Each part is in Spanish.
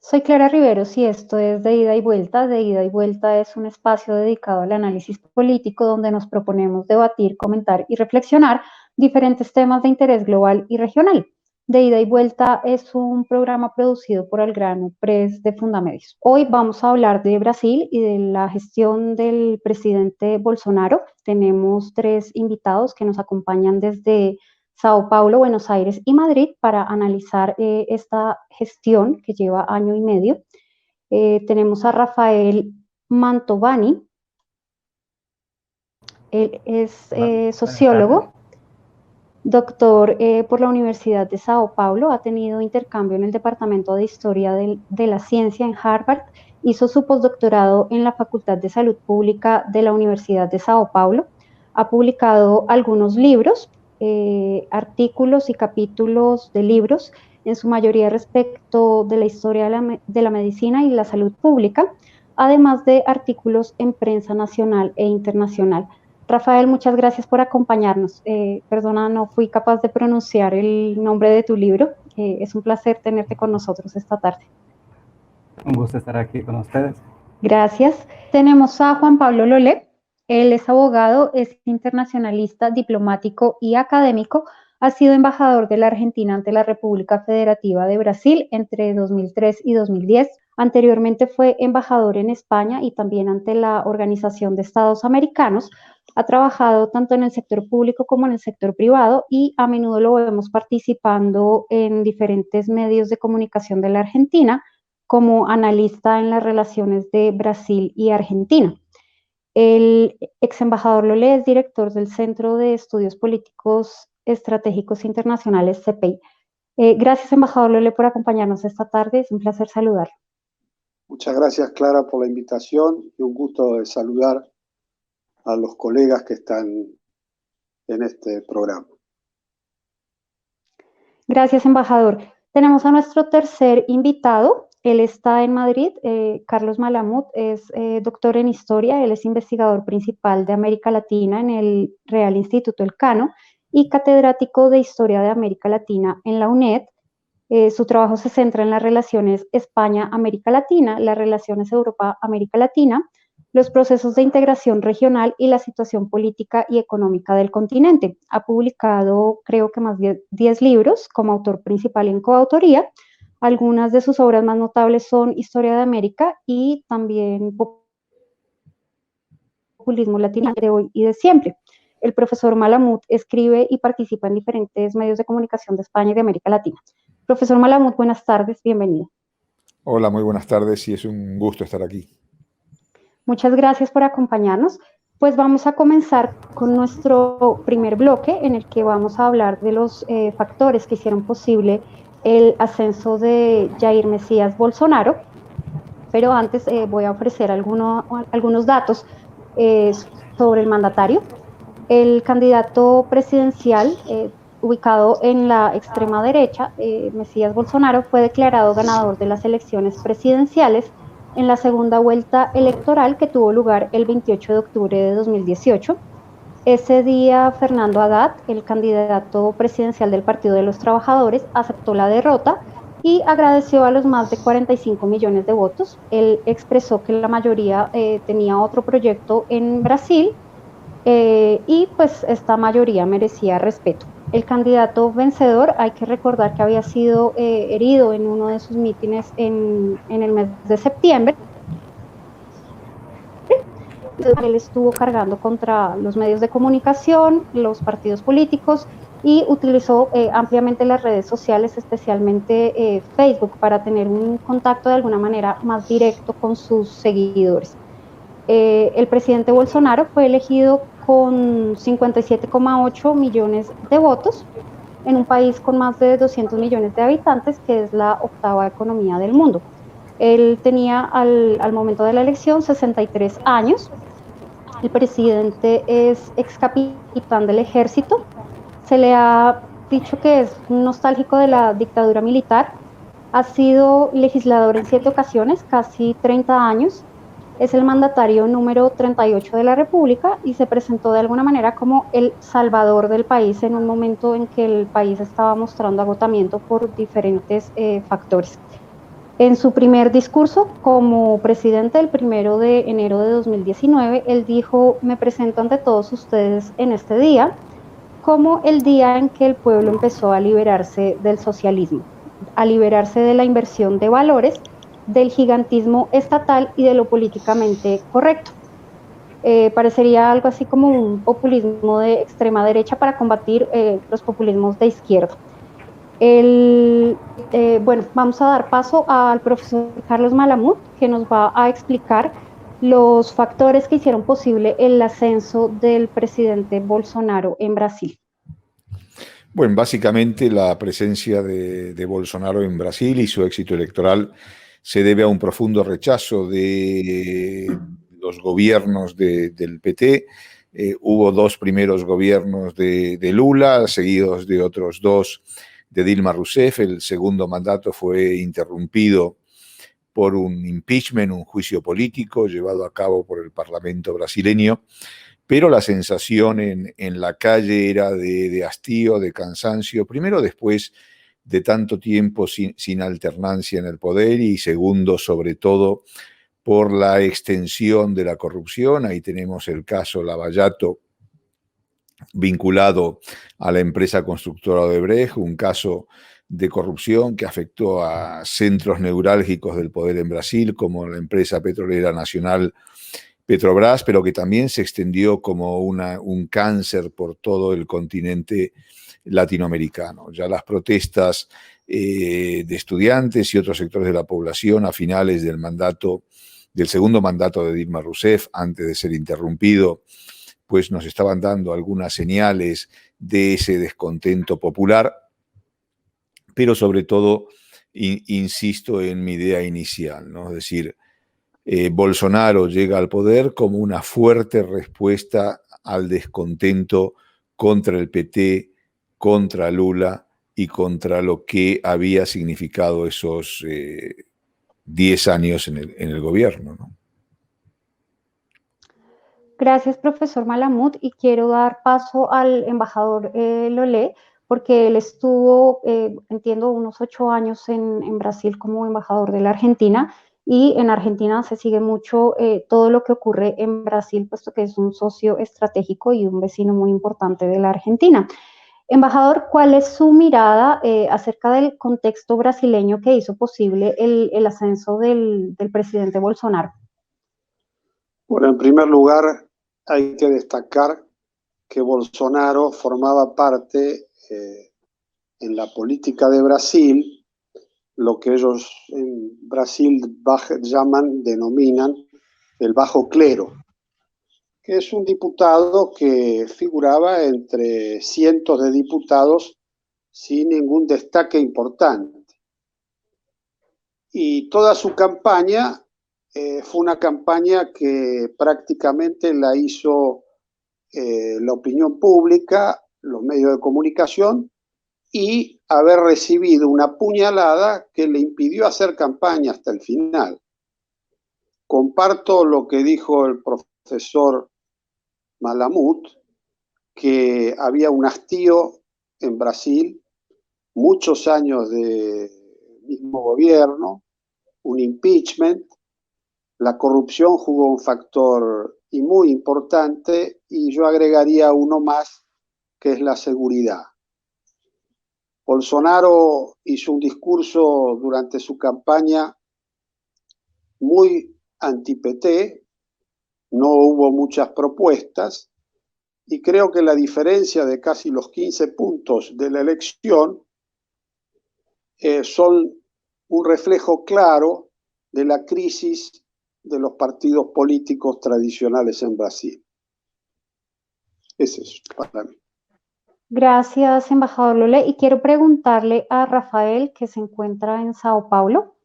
Soy Clara Riveros y esto es De Ida y Vuelta. De Ida y Vuelta es un espacio dedicado al análisis político donde nos proponemos debatir, comentar y reflexionar diferentes temas de interés global y regional. De Ida y Vuelta es un programa producido por Algrano Press de Fundamedios. Hoy vamos a hablar de Brasil y de la gestión del presidente Bolsonaro. Tenemos tres invitados que nos acompañan desde Sao Paulo, Buenos Aires y Madrid para analizar esta gestión que lleva año y medio. Tenemos a Rafael Mantovani, él es sociólogo, doctor por la Universidad de Sao Paulo, ha tenido intercambio en el Departamento de Historia de la Ciencia en Harvard, hizo su postdoctorado en la Facultad de Salud Pública de la Universidad de Sao Paulo, ha publicado algunos libros, artículos y capítulos de libros, en su mayoría respecto de la historia de la medicina y la salud pública, además de artículos en prensa nacional e internacional. Rafael, muchas gracias por acompañarnos. Perdona, no fui capaz de pronunciar el nombre de tu libro. Es un placer tenerte con nosotros esta tarde. Un gusto estar aquí con ustedes. Gracias. Tenemos a Juan Pablo Lolé. Él es abogado, es internacionalista, diplomático y académico. Ha sido embajador de la Argentina ante la República Federativa de Brasil entre 2003 y 2010. Anteriormente fue embajador en España y también ante la Organización de Estados Americanos. Ha trabajado tanto en el sector público como en el sector privado y a menudo lo vemos participando en diferentes medios de comunicación de la Argentina como analista en las relaciones de Brasil y Argentina. El ex embajador Lolé es director del Centro de Estudios Políticos Estratégicos Internacionales, CPI. Gracias, embajador Lolé, por acompañarnos esta tarde. Es un placer saludarlo. Muchas gracias, Clara, por la invitación y un gusto de saludar a los colegas que están en este programa. Gracias, embajador. Tenemos a nuestro tercer invitado. Él está en Madrid. Carlos Malamud es doctor en historia. Él es investigador principal de América Latina en el Real Instituto Elcano y catedrático de Historia de América Latina en la UNED. Su trabajo se centra en las relaciones España-América Latina, las relaciones Europa-América Latina, los procesos de integración regional y la situación política y económica del continente. Ha publicado, creo que más de 10 libros como autor principal en coautoría. Algunas de sus obras más notables son Historia de América y también Populismo Latino de hoy y de siempre. El profesor Malamud escribe y participa en diferentes medios de comunicación de España y de América Latina. Profesor Malamud, buenas tardes, bienvenido. Hola, muy buenas tardes y es un gusto estar aquí. Muchas gracias por acompañarnos. Pues vamos a comenzar con nuestro primer bloque en el que vamos a hablar de los factores que hicieron posible el ascenso de Jair Mesías Bolsonaro, pero antes voy a ofrecer algunos datos sobre el mandatario. El candidato presidencial ubicado en la extrema derecha, Mesías Bolsonaro, fue declarado ganador de las elecciones presidenciales en la segunda vuelta electoral que tuvo lugar el 28 de octubre de 2018. Ese día, Fernando Haddad, el candidato presidencial del Partido de los Trabajadores, aceptó la derrota y agradeció a los más de 45 millones de votos. Él expresó que la mayoría tenía otro proyecto en Brasil y pues esta mayoría merecía respeto. El candidato vencedor, hay que recordar que había sido herido en uno de sus mítines en el mes de septiembre. Él estuvo cargando contra los medios de comunicación, los partidos políticos y utilizó ampliamente las redes sociales, especialmente Facebook, para tener un contacto de alguna manera más directo con sus seguidores. El presidente Bolsonaro fue elegido con 57,8 millones de votos en un país con más de 200 millones de habitantes, que es la octava economía del mundo. Él tenía al momento de la elección 63 años. El presidente es ex capitán del ejército. Se le ha dicho que es nostálgico de la dictadura militar. Ha sido legislador en 7 ocasiones, casi 30 años. Es el mandatario número 38 de la República y se presentó de alguna manera como el salvador del país en un momento en que el país estaba mostrando agotamiento por diferentes factores. En su primer discurso como presidente el 1 de enero de 2019, él dijo: me presento ante todos ustedes en este día como el día en que el pueblo empezó a liberarse del socialismo, a liberarse de la inversión de valores, del gigantismo estatal y de lo políticamente correcto. Parecería algo así como un populismo de extrema derecha para combatir los populismos de izquierda. Bueno, vamos a dar paso al profesor Carlos Malamud, que nos va a explicar los factores que hicieron posible el ascenso del presidente Bolsonaro en Brasil. Bueno, básicamente la presencia de Bolsonaro en Brasil y su éxito electoral se debe a un profundo rechazo de los gobiernos del PT. Hubo dos primeros gobiernos de Lula, seguidos de otros dos de Dilma Rousseff. El segundo mandato fue interrumpido por un impeachment, un juicio político llevado a cabo por el Parlamento brasileño, pero la sensación en la calle era de hastío, de cansancio, primero después de tanto tiempo sin alternancia en el poder, y segundo, sobre todo, por la extensión de la corrupción. Ahí tenemos el caso Lavallato vinculado a la empresa constructora Odebrecht, un caso de corrupción que afectó a centros neurálgicos del poder en Brasil, como la empresa petrolera nacional Petrobras, pero que también se extendió como un cáncer por todo el continente latinoamericano. Ya las protestas de estudiantes y otros sectores de la población a finales del segundo mandato de Dilma Rousseff, antes de ser interrumpido, pues nos estaban dando algunas señales de ese descontento popular, pero sobre todo, insisto en mi idea inicial, ¿no? Es decir, Bolsonaro llega al poder como una fuerte respuesta al descontento contra el PT, contra Lula y contra lo que había significado esos 10 años en el gobierno, ¿no? Gracias, profesor Malamud, y quiero dar paso al embajador Lolé, porque él estuvo, entiendo, unos 8 años en Brasil como embajador de la Argentina, y en Argentina se sigue mucho todo lo que ocurre en Brasil, puesto que es un socio estratégico y un vecino muy importante de la Argentina. Embajador, ¿cuál es su mirada acerca del contexto brasileño que hizo posible el ascenso del presidente Bolsonaro? Bueno, en primer lugar, hay que destacar que Bolsonaro formaba parte en la política de Brasil, lo que ellos en Brasil denominan el bajo clero, que es un diputado que figuraba entre cientos de diputados sin ningún destaque importante. Y toda su campaña fue una campaña que prácticamente la hizo la opinión pública, los medios de comunicación, y haber recibido una puñalada que le impidió hacer campaña hasta el final. Comparto lo que dijo el profesor Malamud, que había un hastío en Brasil, muchos años de mismo gobierno, un impeachment, la corrupción jugó un factor y muy importante, y yo agregaría uno más, que es la seguridad. Bolsonaro hizo un discurso durante su campaña muy anti-PT, no hubo muchas propuestas, y creo que la diferencia de casi los 15 puntos de la elección son un reflejo claro de la crisis de los partidos políticos tradicionales en Brasil. Ese es para mí. Gracias, embajador Lolé. Y quiero preguntarle a Rafael, que se encuentra en Sao Paulo.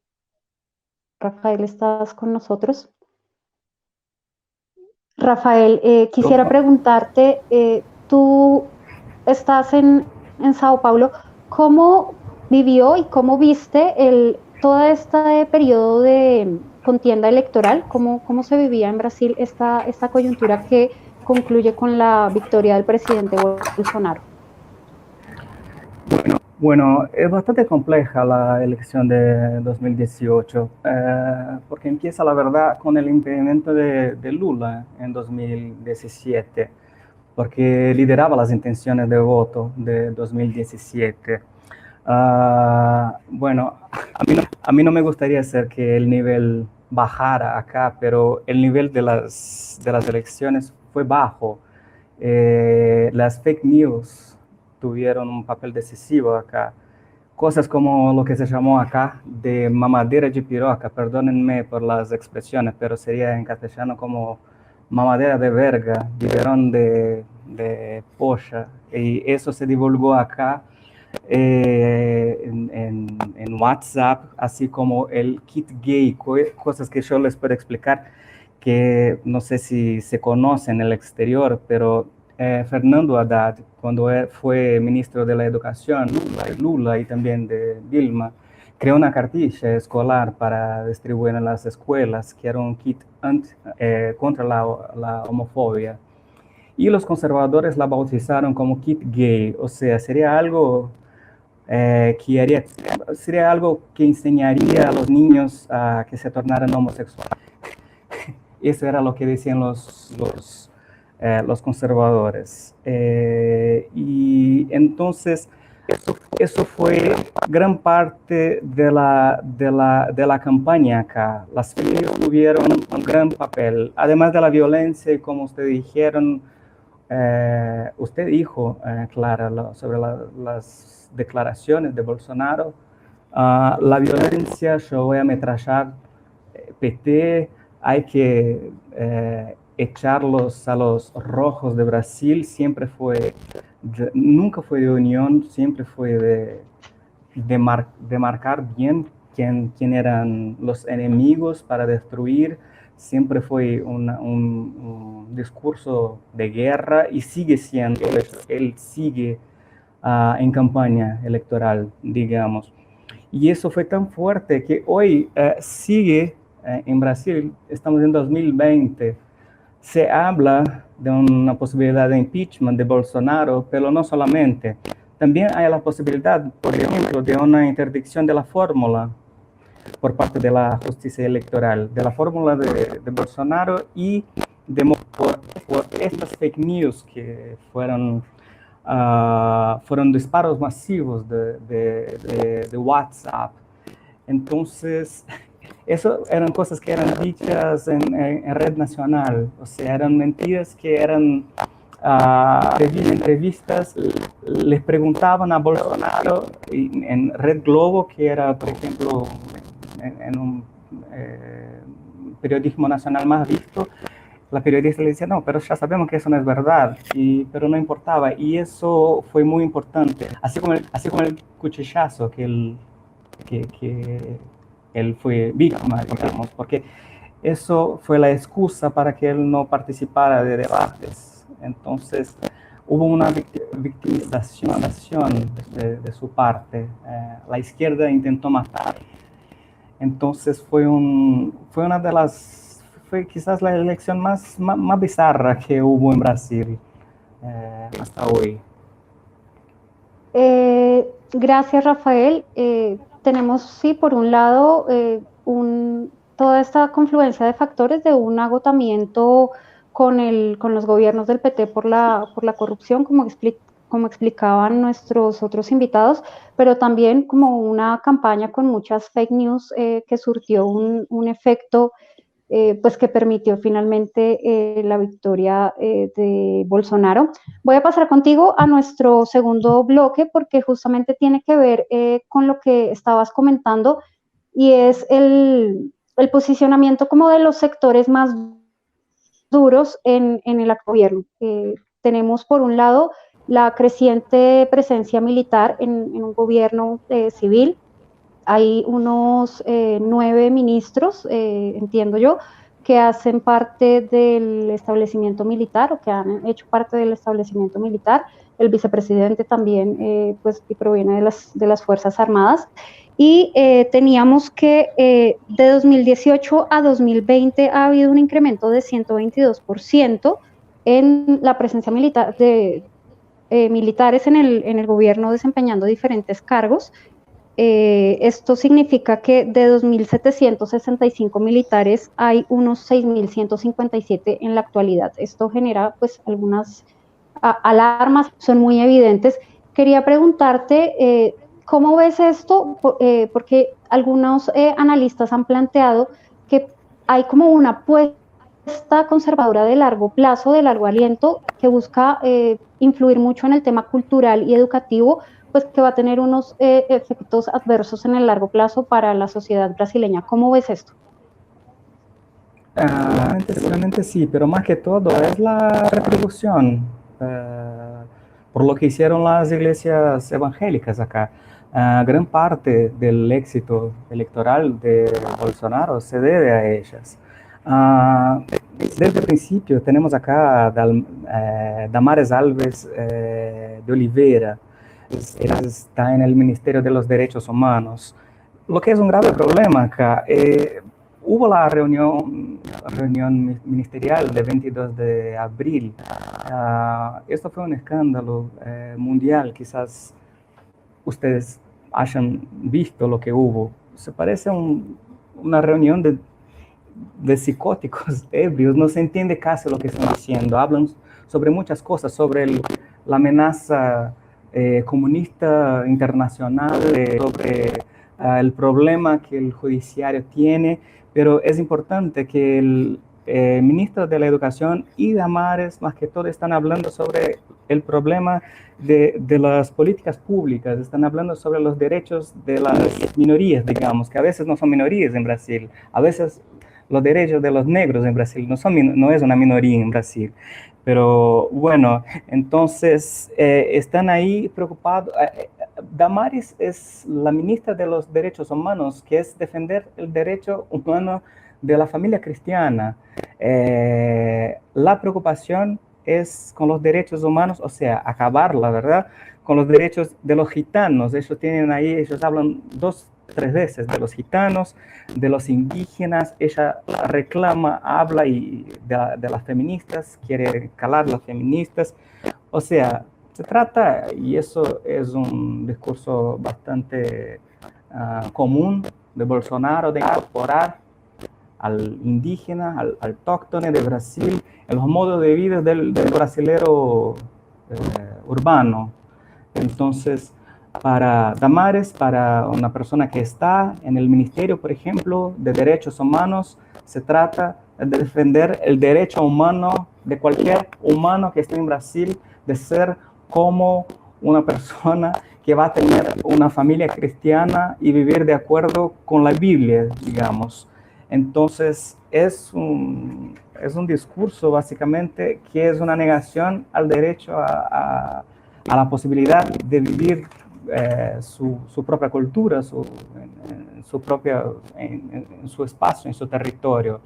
Rafael, ¿estás con nosotros? Rafael, quisiera preguntarte, tú estás en Sao Paulo, ¿cómo vivió y cómo viste todo este periodo de contienda electoral? ¿Cómo se vivía en Brasil esta coyuntura que concluye con la victoria del presidente Bolsonaro? Bueno, Bueno, es bastante compleja la elección de 2018, porque empieza, la verdad, con el impedimento de Lula en 2017, porque lideraba las intenciones de voto de 2017. Bueno, a mí no me gustaría hacer que el nivel bajara acá, pero el nivel de las elecciones fue bajo. Las fake news tuvieron un papel decisivo acá. Cosas como lo que se llamó acá de mamadera de piroca, perdónenme por las expresiones, pero sería en castellano como mamadera de verga, biberón de polla, y eso se divulgó acá en WhatsApp, así como el kit gay, cosas que yo les puedo explicar que no sé si se conocen en el exterior, pero Fernando Haddad, cuando fue ministro de la Educación, Lula y también de Dilma, creó una cartilla escolar para distribuir en las escuelas, que era un kit contra la homofobia. Y los conservadores la bautizaron como kit gay, o sea, sería algo sería algo que enseñaría a los niños a que se tornaran homosexuales. Eso era lo que decían los conservadores. Y entonces, eso fue gran parte de la campaña acá. Las familias tuvieron un gran papel, además de la violencia, y como ustedes dijeron, usted dijo, Clara, sobre las declaraciones de Bolsonaro, la violencia, yo voy a ametrallar PT, hay que echarlos a los rojos de Brasil, nunca fue de unión, siempre fue de marcar bien quién eran los enemigos para destruir, siempre fue un discurso de guerra y sigue siendo, él sigue en campaña electoral, digamos. Y eso fue tan fuerte que hoy sigue en Brasil, estamos en 2020, se habla de una posibilidad de impeachment de Bolsonaro, pero no solamente. También hay la posibilidad, por ejemplo, de una interdicción de la fórmula por parte de la justicia electoral, de la fórmula de Bolsonaro y por estas fake news que fueron disparos masivos de WhatsApp. Entonces, eso eran cosas que eran dichas en red nacional, o sea, eran mentiras que eran revistas, les preguntaban a Bolsonaro en Red Globo, que era, por ejemplo, en un periodismo nacional más visto, la periodista le decía, no, pero ya sabemos que eso no es verdad, pero no importaba, y eso fue muy importante, así como el cuchillazo que él fue víctima, digamos, porque eso fue la excusa para que él no participara de debates. Entonces, hubo una victimización de su parte. La izquierda intentó matar. Entonces, fue quizás la elección más bizarra que hubo en Brasil hasta hoy. Gracias, Rafael. Tenemos, sí, por un lado, toda esta confluencia de factores de un agotamiento con los gobiernos del PT por la corrupción, como explicaban nuestros otros invitados, pero también como una campaña con muchas fake news que surtió un efecto pues que permitió finalmente la victoria de Bolsonaro. Voy a pasar contigo a nuestro segundo bloque porque justamente tiene que ver con lo que estabas comentando y es el posicionamiento como de los sectores más duros en el gobierno. Tenemos por un lado la creciente presencia militar en un gobierno civil. Hay unos 9 ministros, entiendo yo, que hacen parte del establecimiento militar o que han hecho parte del establecimiento militar. El vicepresidente también pues, proviene de las Fuerzas Armadas. Y teníamos que de 2018 a 2020 ha habido un incremento de 122% en la presencia militar militares en el gobierno desempeñando diferentes cargos. Esto significa que de 2.765 militares hay unos 6.157 en la actualidad. Esto genera pues algunas alarmas, son muy evidentes. Quería preguntarte, ¿cómo ves esto? Porque algunos analistas han planteado que hay como una apuesta conservadora de largo plazo, de largo aliento, que busca influir mucho en el tema cultural y educativo, pues que va a tener unos efectos adversos en el largo plazo para la sociedad brasileña. ¿Cómo ves esto? Seguramente sí, pero más que todo es la retribución por lo que hicieron las iglesias evangélicas acá. Gran parte del éxito electoral de Bolsonaro se debe a ellas. Desde el principio tenemos acá a Damares Alves de Oliveira. Ella está en el Ministerio de los Derechos Humanos. Lo que es un grave problema acá. Hubo la reunión ministerial del 22 de abril. Esto fue un escándalo mundial. Quizás ustedes hayan visto lo que hubo. Se parece a una reunión de psicóticos ebrios. No se entiende casi lo que están diciendo. Hablan sobre muchas cosas, sobre la amenaza comunista internacional, sobre el problema que el judiciario tiene, pero es importante que el ministro de la Educación y Damares, más que todo, están hablando sobre el problema de las políticas públicas, están hablando sobre los derechos de las minorías, digamos, que a veces no son minorías en Brasil, a veces los derechos de los negros en Brasil no es una minoría en Brasil. Pero bueno, entonces están ahí preocupados. Damares es la ministra de los Derechos Humanos, que es defender el derecho humano de la familia cristiana. La preocupación es con los derechos humanos, o sea, acabar, la verdad, con los derechos de los gitanos. Ellos hablan 2-3 veces de los gitanos, de los indígenas. Ella reclama, habla de las feministas, quiere calar las feministas. O sea, se trata, y eso es un discurso bastante común de Bolsonaro, de incorporar al indígena, al autóctone de Brasil, en los modos de vida del brasilero urbano. Entonces, para Damares, para una persona que está en el Ministerio, por ejemplo, de Derechos Humanos, se trata de defender el derecho humano de cualquier humano que esté en Brasil, de ser como una persona que va a tener una familia cristiana y vivir de acuerdo con la Biblia, digamos. Entonces, es un discurso básicamente que es una negación al derecho a la posibilidad de vivir su propia cultura, en su espacio, en su territorio.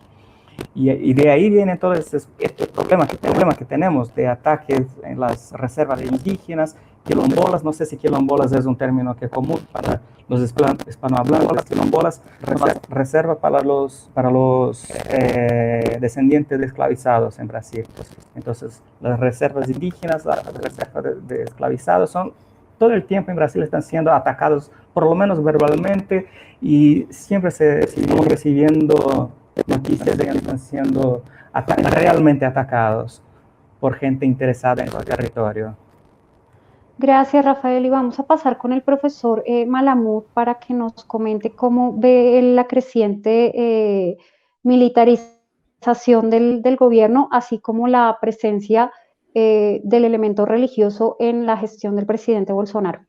Y de ahí vienen todos estos problemas que tenemos de ataques en las reservas de indígenas, quilombolas. No sé si quilombolas es un término que es común para los hispanohablantes. Las quilombolas, reserva para los descendientes de esclavizados en Brasil. Entonces, las reservas indígenas, las reservas de esclavizados son todo el tiempo en Brasil están siendo atacados, por lo menos verbalmente, y siempre seguimos recibiendo noticias de que están siendo realmente atacados por gente interesada en su territorio. Gracias, Rafael. Y vamos a pasar con el profesor Malamud para que nos comente cómo ve la creciente militarización del gobierno, así como la presencia del elemento religioso en la gestión del presidente Bolsonaro.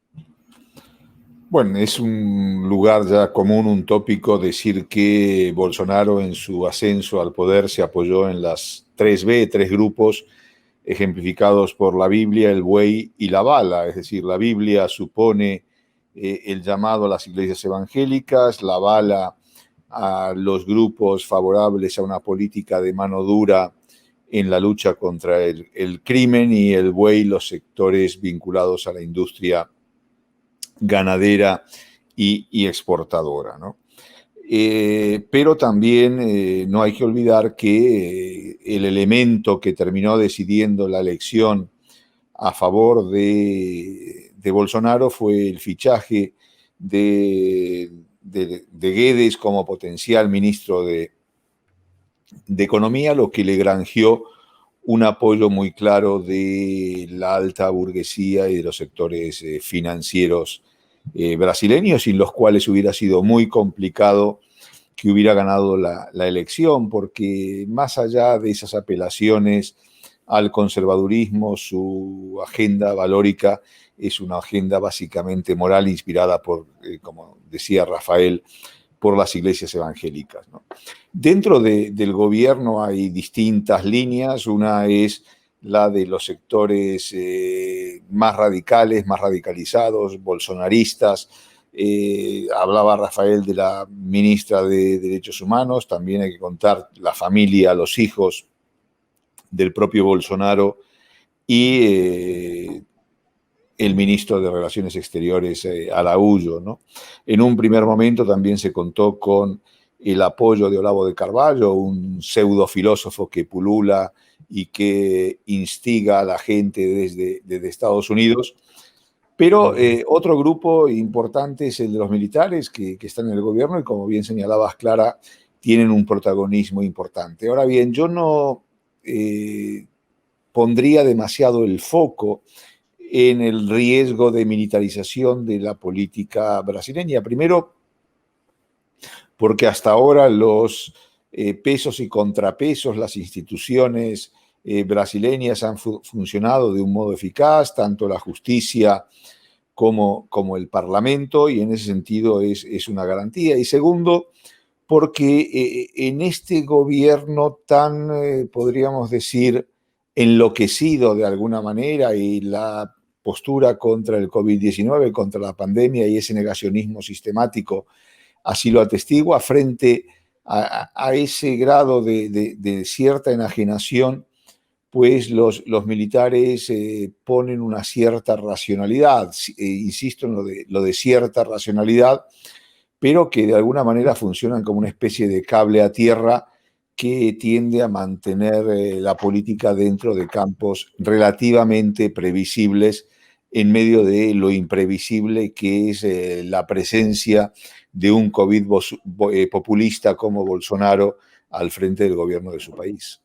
Bueno, es un lugar ya común, un tópico, decir que Bolsonaro en su ascenso al poder se apoyó en las 3B, 3 grupos ejemplificados por la Biblia, el buey y la bala. Es decir, la Biblia supone el llamado a las iglesias evangélicas, la bala a los grupos favorables a una política de mano dura en la lucha contra el crimen, y el buey los sectores vinculados a la industria ganadera y exportadora, ¿no? Pero también no hay que olvidar que el elemento que terminó decidiendo la elección a favor de Bolsonaro fue el fichaje de Guedes como potencial ministro de Economía, lo que le granjeó un apoyo muy claro de la alta burguesía y de los sectores financieros brasileños, sin los cuales hubiera sido muy complicado que hubiera ganado la elección, porque más allá de esas apelaciones al conservadurismo, su agenda valórica es una agenda básicamente moral inspirada por, como decía Rafael, por las iglesias evangélicas, ¿no? Dentro del gobierno hay distintas líneas. Una es la de los sectores más radicales, más radicalizados, bolsonaristas. Hablaba Rafael de la ministra de Derechos Humanos. También hay que contar la familia, los hijos del propio Bolsonaro y el ministro de Relaciones Exteriores, Araújo, ¿no? En un primer momento también se contó con el apoyo de Olavo de Carvalho, un pseudofilósofo que pulula y que instiga a la gente desde Estados Unidos. Pero otro grupo importante es el de los militares que están en el gobierno y, como bien señalabas, Clara, tienen un protagonismo importante. Ahora bien, yo no pondría demasiado el foco en el riesgo de militarización de la política brasileña. Primero, porque hasta ahora los pesos y contrapesos, las instituciones brasileñas han funcionado de un modo eficaz, tanto la justicia como el Parlamento, y en ese sentido es una garantía. Y segundo, porque en este gobierno tan, podríamos decir, enloquecido de alguna manera, y la postura contra el COVID-19, contra la pandemia y ese negacionismo sistemático así lo atestigua, frente a ese grado de cierta enajenación, pues los militares ponen una cierta racionalidad, insisto en lo de cierta racionalidad, pero que de alguna manera funcionan como una especie de cable a tierra que tiende a mantener la política dentro de campos relativamente previsibles en medio de lo imprevisible que es la presencia de un COVID populista como Bolsonaro al frente del gobierno de su país.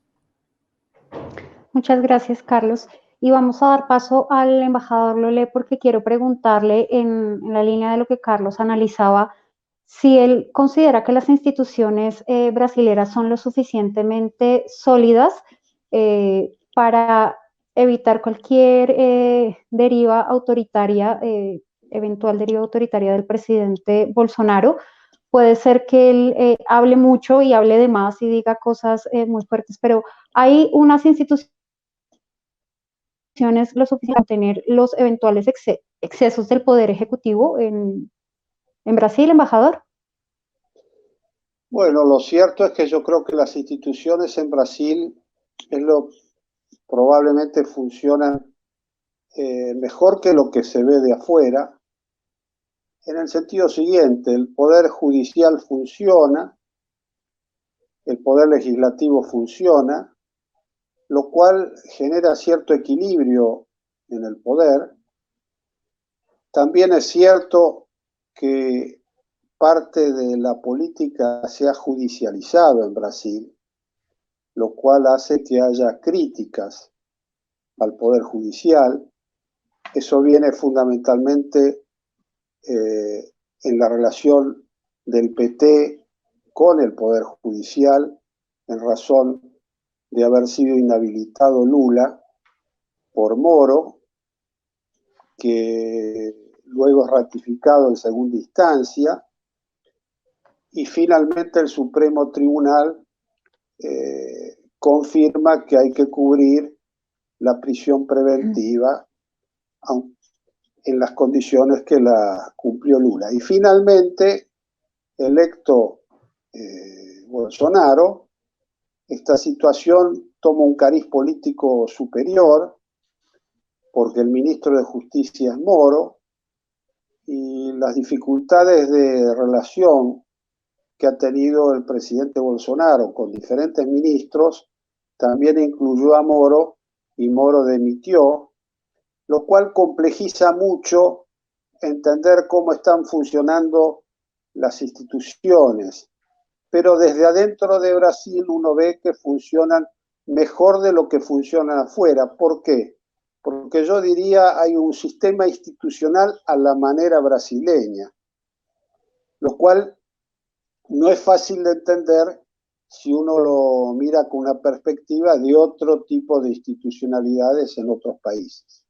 Muchas gracias, Carlos. Y vamos a dar paso al embajador Lolé porque quiero preguntarle en la línea de lo que Carlos analizaba, si él considera que las instituciones brasileras son lo suficientemente sólidas para evitar cualquier deriva autoritaria, eventual deriva autoritaria del presidente Bolsonaro. Puede ser que él hable mucho y hable de más y diga cosas muy fuertes, pero hay unas instituciones lo suficiente para tener los eventuales excesos del Poder Ejecutivo en Brasil, embajador. Bueno, lo cierto es que yo creo que las instituciones en Brasil probablemente funcionan mejor que lo que se ve de afuera, en el sentido siguiente: el Poder Judicial funciona, el Poder Legislativo funciona, lo cual genera cierto equilibrio en el poder. También es cierto que parte de la política se ha judicializado en Brasil, lo cual hace que haya críticas al Poder Judicial. Eso viene fundamentalmente en la relación del PT con el Poder Judicial, en razón de haber sido inhabilitado Lula por Moro, que luego es ratificado en segunda instancia, y finalmente el Supremo Tribunal confirma que hay que cubrir la prisión preventiva en las condiciones que la cumplió Lula. Y finalmente, electo Bolsonaro, esta situación toma un cariz político superior, porque el ministro de Justicia es Moro, y las dificultades de relación que ha tenido el presidente Bolsonaro con diferentes ministros también incluyó a Moro, y Moro dimitió, lo cual complejiza mucho entender cómo están funcionando las instituciones. Pero desde adentro de Brasil uno ve que funcionan mejor de lo que funcionan afuera. ¿Por qué? Porque yo diría hay un sistema institucional a la manera brasileña, lo cual no es fácil de entender si uno lo mira con una perspectiva de otro tipo de institucionalidades en otros países.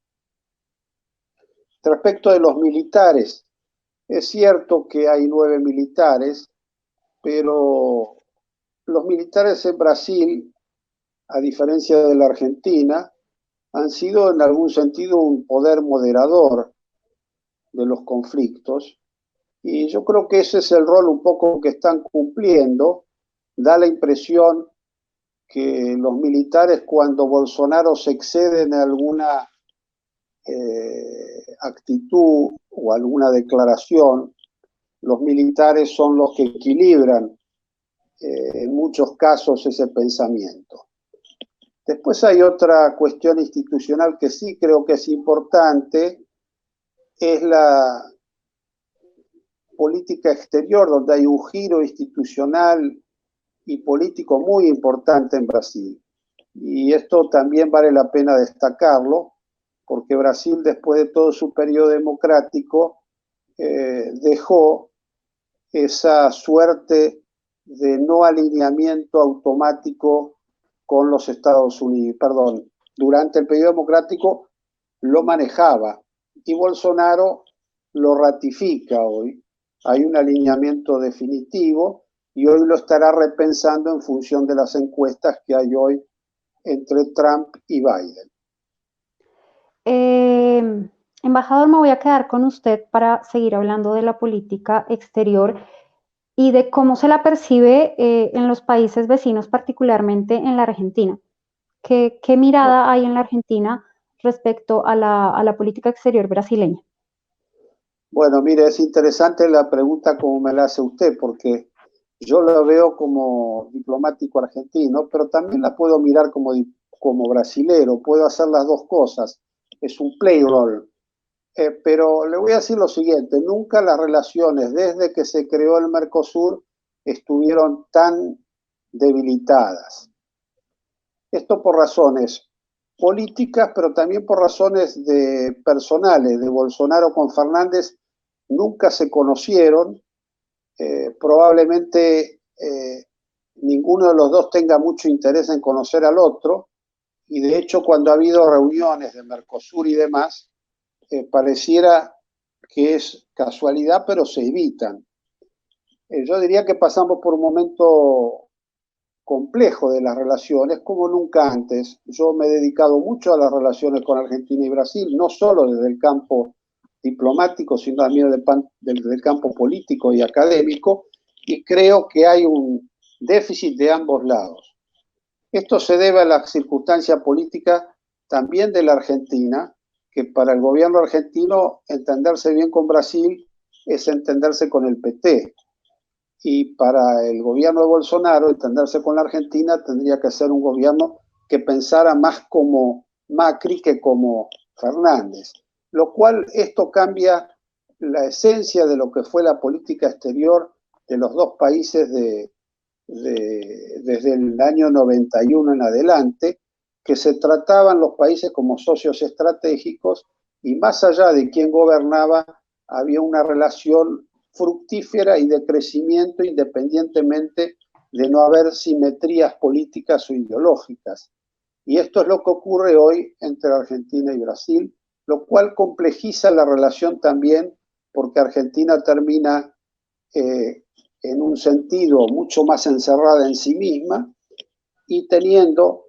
Respecto de los militares, es cierto que hay 9 militares, pero los militares en Brasil, a diferencia de la Argentina, han sido en algún sentido un poder moderador de los conflictos, y yo creo que ese es el rol un poco que están cumpliendo. Da la impresión que los militares, cuando Bolsonaro se excede en alguna actitud o alguna declaración, los militares son los que equilibran en muchos casos ese pensamiento. Después hay otra cuestión institucional que sí creo que es importante, es la política exterior, donde hay un giro institucional y político muy importante en Brasil. Y esto también vale la pena destacarlo, porque Brasil, después de todo su periodo democrático, dejó esa suerte de no alineamiento automático con los Estados Unidos. Perdón, durante el periodo democrático lo manejaba y Bolsonaro lo ratifica hoy. Hay un alineamiento definitivo y hoy lo estará repensando en función de las encuestas que hay hoy entre Trump y Biden. Embajador, me voy a quedar con usted para seguir hablando de la política exterior y de cómo se la percibe en los países vecinos, particularmente en la Argentina. ¿Qué mirada hay en la Argentina respecto a la política exterior brasileña? Bueno, mire, es interesante la pregunta como me la hace usted, porque yo la veo como diplomático argentino, pero también la puedo mirar como brasilero, puedo hacer las dos cosas, es un play role. Pero le voy a decir lo siguiente, nunca las relaciones desde que se creó el Mercosur estuvieron tan debilitadas. Esto por razones políticas, pero también por razones personales. De Bolsonaro con Fernández nunca se conocieron, probablemente ninguno de los dos tenga mucho interés en conocer al otro, y de hecho cuando ha habido reuniones de Mercosur y demás, pareciera que es casualidad, pero se evitan. Yo diría que pasamos por un momento complejo de las relaciones, como nunca antes. Yo me he dedicado mucho a las relaciones con Argentina y Brasil, no solo desde el campo diplomático, sino también desde el campo político y académico, y creo que hay un déficit de ambos lados. Esto se debe a la circunstancia política también de la Argentina, que para el gobierno argentino entenderse bien con Brasil es entenderse con el PT. Y para el gobierno de Bolsonaro, entenderse con la Argentina tendría que ser un gobierno que pensara más como Macri que como Fernández. Lo cual esto cambia la esencia de lo que fue la política exterior de los dos países desde el año 91 en adelante, que se trataban los países como socios estratégicos y más allá de quién gobernaba, había una relación fructífera y de crecimiento independientemente de no haber simetrías políticas o ideológicas. Y esto es lo que ocurre hoy entre Argentina y Brasil, lo cual complejiza la relación también porque Argentina termina en un sentido mucho más encerrada en sí misma y teniendo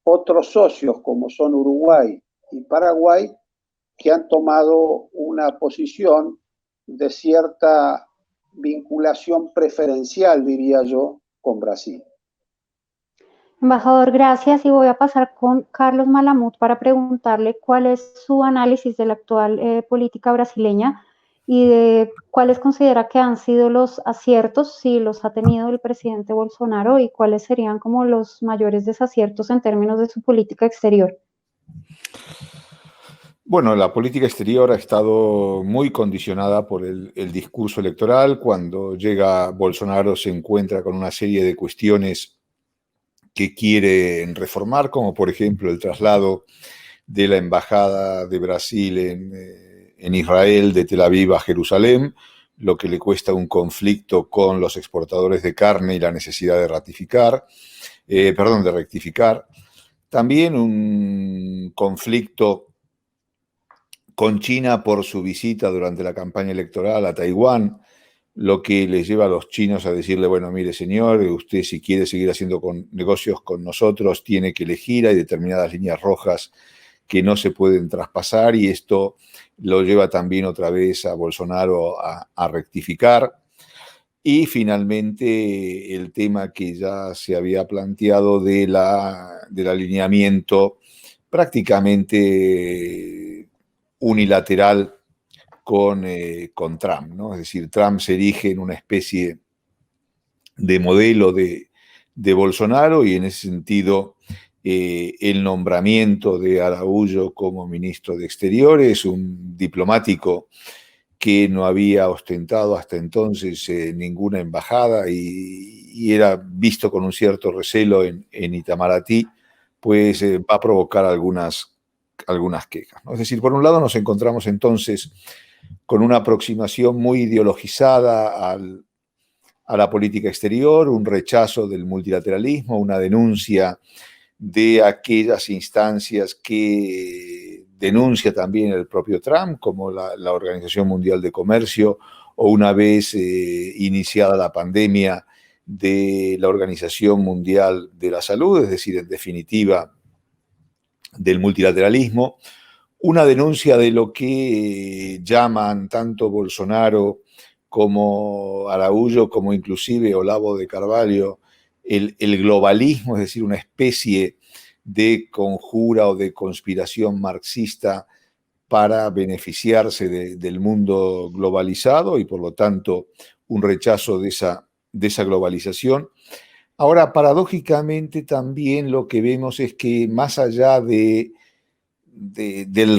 otros socios como son Uruguay y Paraguay que han tomado una posición de cierta vinculación preferencial, diría yo, con Brasil. Embajador, gracias, y voy a pasar con Carlos Malamud para preguntarle cuál es su análisis de la actual política brasileña y de cuáles considera que han sido los aciertos, si los ha tenido el presidente Bolsonaro, y cuáles serían como los mayores desaciertos en términos de su política exterior. Bueno, la política exterior ha estado muy condicionada por el discurso electoral. Cuando llega Bolsonaro se encuentra con una serie de cuestiones que quieren reformar, como por ejemplo el traslado de la embajada de Brasil en Israel de Tel Aviv a Jerusalén, lo que le cuesta un conflicto con los exportadores de carne y la necesidad de de rectificar. También un conflicto con China por su visita durante la campaña electoral a Taiwán, lo que les lleva a los chinos a decirle, bueno, mire señor, usted si quiere seguir haciendo negocios con nosotros, tiene que elegir, hay determinadas líneas rojas que no se pueden traspasar, y esto lo lleva también otra vez a Bolsonaro a rectificar. Y finalmente el tema que ya se había planteado del alineamiento prácticamente unilateral con Trump, ¿no? Es decir, Trump se erige en una especie de modelo de Bolsonaro, y en ese sentido el nombramiento de Araújo como ministro de Exteriores, un diplomático que no había ostentado hasta entonces ninguna embajada y era visto con un cierto recelo en Itamaraty, pues va a provocar algunas quejas, ¿no? Es decir, por un lado nos encontramos entonces con una aproximación muy ideologizada a la política exterior, un rechazo del multilateralismo, una denuncia de aquellas instancias que denuncia también el propio Trump, como la Organización Mundial de Comercio, o una vez iniciada la pandemia, de la Organización Mundial de la Salud, es decir, en definitiva, del multilateralismo. Una denuncia de lo que llaman tanto Bolsonaro como Araújo, como inclusive Olavo de Carvalho, el globalismo, es decir, una especie de conjura o de conspiración marxista para beneficiarse del mundo globalizado, y por lo tanto un rechazo de esa globalización. Ahora, paradójicamente también lo que vemos es que más allá del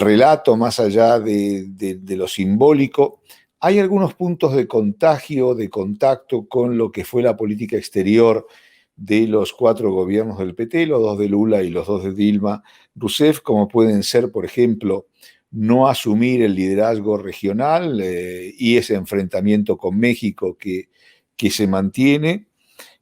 relato, más allá de lo simbólico, hay algunos puntos de contagio, de contacto con lo que fue la política exterior de los 4 gobiernos del PT, los 2 de Lula y los 2 de Dilma Rousseff, como pueden ser, por ejemplo, no asumir el liderazgo regional y ese enfrentamiento con México que se mantiene.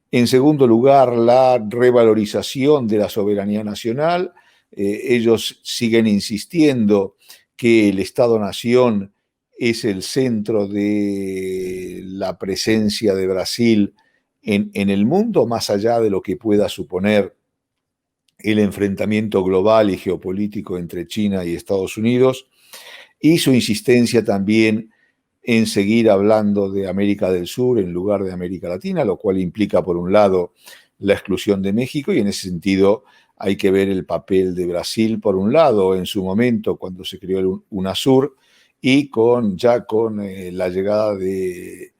En segundo lugar, la revalorización de la soberanía nacional. Ellos siguen insistiendo que el Estado-nación es el centro de la presencia de Brasil en el mundo, más allá de lo que pueda suponer el enfrentamiento global y geopolítico entre China y Estados Unidos, y su insistencia también en seguir hablando de América del Sur en lugar de América Latina, lo cual implica, por un lado, la exclusión de México, y en ese sentido hay que ver el papel de Brasil, por un lado, en su momento, cuando se creó el UNASUR, y ya con la llegada de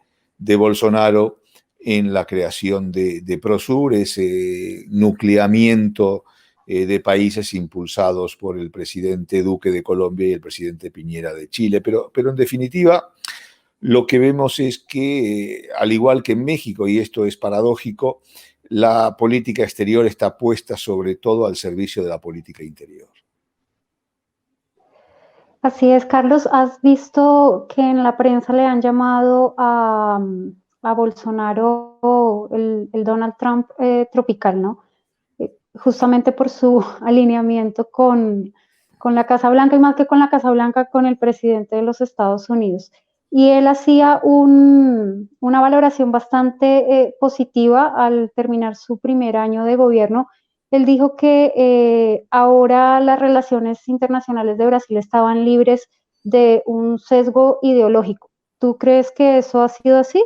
Bolsonaro en la creación de Prosur, ese nucleamiento de países impulsados por el presidente Duque de Colombia y el presidente Piñera de Chile. Pero en definitiva, lo que vemos es que, al igual que en México, y esto es paradójico, la política exterior está puesta sobre todo al servicio de la política interior. Así es, Carlos. ¿Has visto que en la prensa le han llamado a Bolsonaro el Donald Trump tropical, ¿no? Justamente por su alineamiento con la Casa Blanca, y más que con la Casa Blanca, con el presidente de los Estados Unidos. Y él hacía una valoración bastante positiva al terminar su primer año de gobierno. Él dijo que ahora las relaciones internacionales de Brasil estaban libres de un sesgo ideológico. ¿Tú crees que eso ha sido así?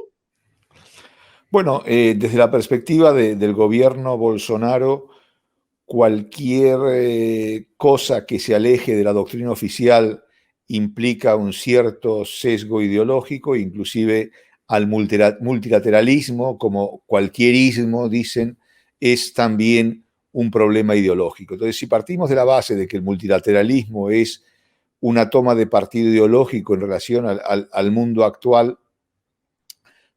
Bueno, desde la perspectiva del gobierno Bolsonaro, cualquier cosa que se aleje de la doctrina oficial implica un cierto sesgo ideológico, inclusive al multilateralismo, como cualquier ismo, dicen, es también un problema ideológico. Entonces, si partimos de la base de que el multilateralismo es una toma de partido ideológico en relación al mundo actual,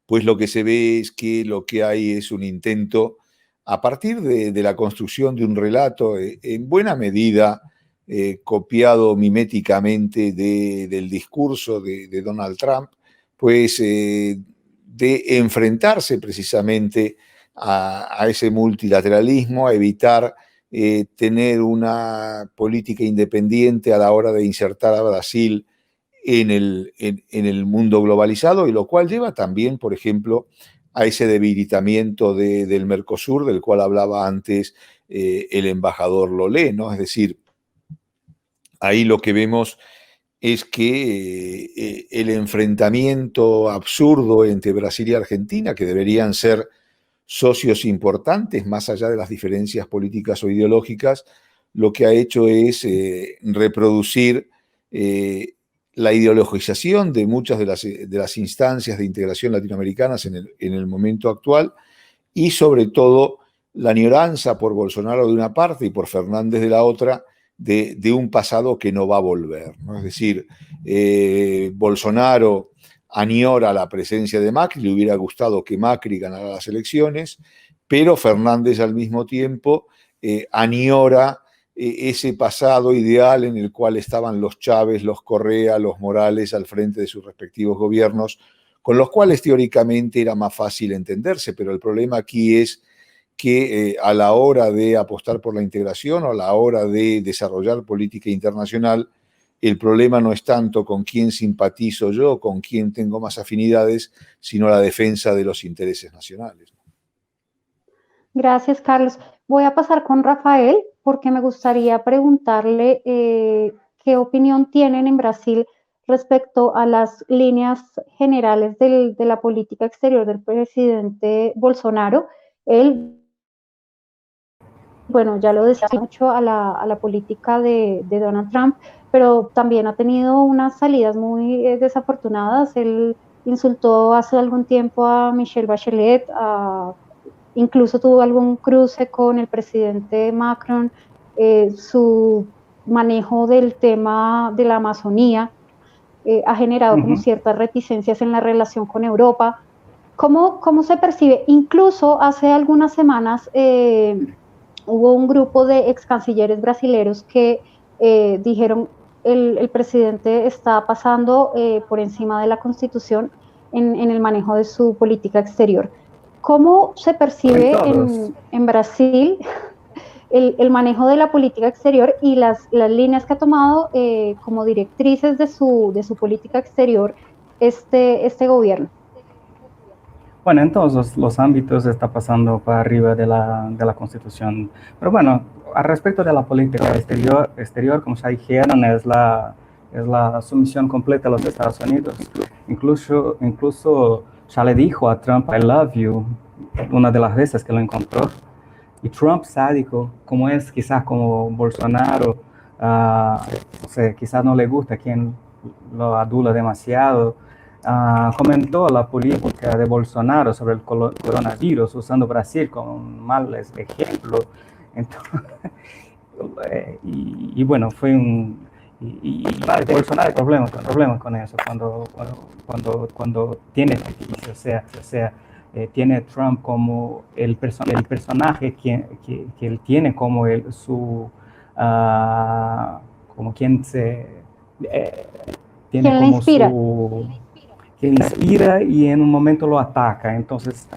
pues lo que se ve es que lo que hay es un intento, a partir de la construcción de un relato, en buena medida copiado miméticamente del discurso de Donald Trump, pues de enfrentarse precisamente a ese multilateralismo, a evitar tener una política independiente a la hora de insertar a Brasil en el mundo globalizado, y lo cual lleva también, por ejemplo, a ese debilitamiento del Mercosur, del cual hablaba antes el embajador Lolé, ¿no? Es decir, ahí lo que vemos es que el enfrentamiento absurdo entre Brasil y Argentina, que deberían ser socios importantes más allá de las diferencias políticas o ideológicas, lo que ha hecho es reproducir la ideologización de muchas de las instancias de integración latinoamericanas en el momento actual, y sobre todo la añoranza por Bolsonaro de una parte y por Fernández de la otra, de un pasado que no va a volver, ¿no? Es decir, Bolsonaro añora la presencia de Macri, le hubiera gustado que Macri ganara las elecciones, pero Fernández al mismo tiempo añora ese pasado ideal en el cual estaban los Chávez, los Correa, los Morales al frente de sus respectivos gobiernos, con los cuales teóricamente era más fácil entenderse, pero el problema aquí es que a la hora de apostar por la integración o a la hora de desarrollar política internacional, el problema no es tanto con quién simpatizo yo, con quién tengo más afinidades, sino la defensa de los intereses nacionales. Gracias, Carlos. Voy a pasar con Rafael porque me gustaría preguntarle qué opinión tienen en Brasil respecto a las líneas generales de la política exterior del presidente Bolsonaro. Él, bueno, ya lo decía mucho a la política de Donald Trump, pero también ha tenido unas salidas muy desafortunadas. Él insultó hace algún tiempo a Michelle Bachelet, incluso tuvo algún cruce con el presidente Macron, su manejo del tema de la Amazonía ha generado como ciertas reticencias en la relación con Europa. ¿Cómo se percibe? Incluso hace algunas semanas hubo un grupo de ex cancilleres brasileños que dijeron el presidente está pasando por encima de la Constitución en el manejo de su política exterior. ¿Cómo se percibe en Brasil el manejo de la política exterior y las líneas que ha tomado como directrices de su política exterior este gobierno? Bueno, en todos los ámbitos está pasando para arriba de la Constitución. Pero bueno, al respecto de la política exterior, como ya dijeron, es la sumisión completa a los Estados Unidos. Incluso ya le dijo a Trump, I love you, una de las veces que lo encontró. Y Trump, sádico, como es, quizás como Bolsonaro, o sea, quizás no le gusta quien lo adula demasiado, comentó la política de Bolsonaro sobre el coronavirus, usando Brasil como un mal ejemplo. Entonces, y bueno, fue un... Y Bolsonaro hay problemas con eso, cuando tiene noticias, o sea tiene Trump como el personaje que él tiene como como quien se... tiene ¿Quién como le inspira? Que le inspira y en un momento lo ataca. Entonces,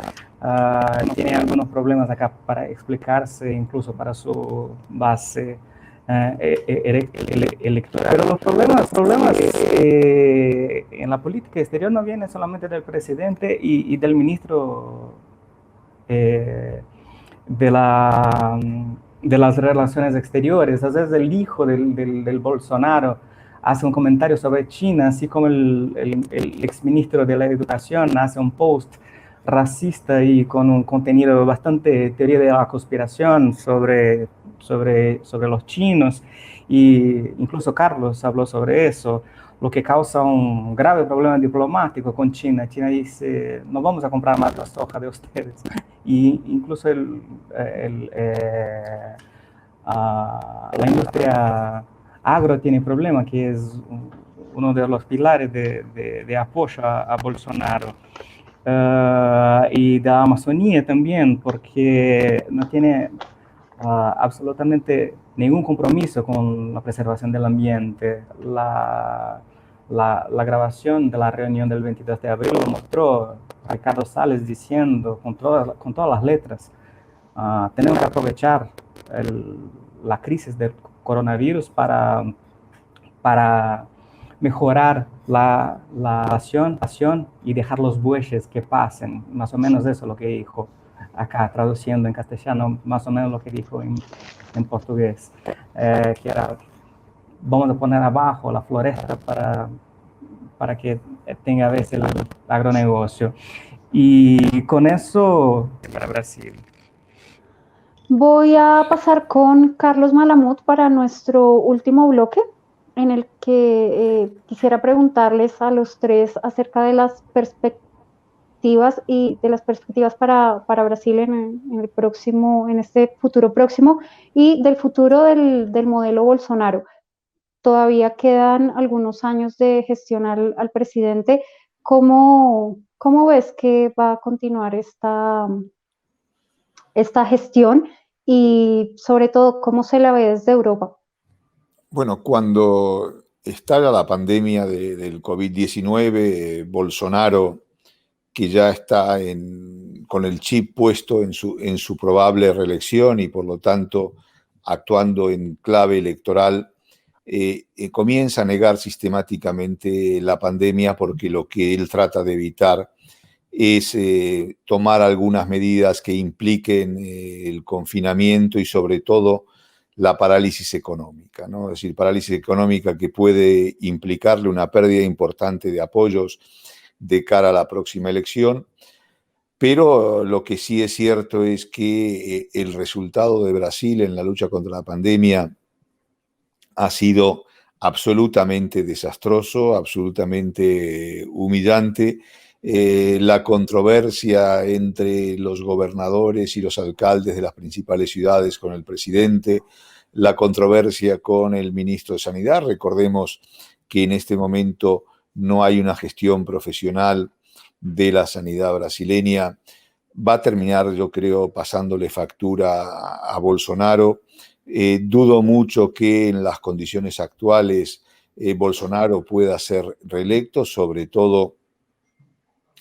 tiene algunos problemas acá para explicarse, incluso para su base electoral. Pero los problemas en la política exterior no vienen solamente del presidente y del ministro de las relaciones exteriores. A veces el hijo del Bolsonaro hace un comentario sobre China, así como el exministro de la Educación hace un post racista y con un contenido bastante teoría de la conspiración sobre los chinos, y incluso Carlos habló sobre eso, lo que causa un grave problema diplomático con China. China dice, no vamos a comprar más la soja de ustedes. Y incluso la industria agro tiene problema, que es uno de los pilares de apoyo a Bolsonaro. Y de la Amazonía también, porque no tiene absolutamente ningún compromiso con la preservación del ambiente. La grabación de la reunión del 22 de abril lo mostró Ricardo Salles diciendo con todas las letras, tenemos que aprovechar la crisis del coronavirus para mejorar la acción y dejar los bueyes que pasen. Más o menos eso es lo que dijo acá, traduciendo en castellano, más o menos lo que dijo en portugués, que era, vamos a poner abajo la floresta para que tenga a veces el agronegocio. Y con eso, para Brasil. Voy a pasar con Carlos Malamud para nuestro último bloque, en el que quisiera preguntarles a los tres acerca de las perspectivas y de las perspectivas para Brasil en este futuro próximo y del futuro del modelo Bolsonaro. Todavía quedan algunos años de gestión al presidente. ¿Cómo ves que va a continuar esta gestión y sobre todo cómo se la ve desde Europa? Bueno, cuando estalla la pandemia del COVID-19, Bolsonaro, que ya está con el chip puesto en su probable reelección y por lo tanto actuando en clave electoral, comienza a negar sistemáticamente la pandemia porque lo que él trata de evitar es tomar algunas medidas que impliquen el confinamiento y sobre todo la parálisis económica, ¿no? Es decir, parálisis económica que puede implicarle una pérdida importante de apoyos de cara a la próxima elección, pero lo que sí es cierto es que el resultado de Brasil en la lucha contra la pandemia ha sido absolutamente desastroso, absolutamente humillante. La controversia entre los gobernadores y los alcaldes de las principales ciudades con el presidente, la controversia con el ministro de Sanidad. Recordemos que en este momento no hay una gestión profesional de la sanidad brasileña. Va a terminar, yo creo, pasándole factura a Bolsonaro. Dudo mucho que en las condiciones actuales Bolsonaro pueda ser reelecto, sobre todo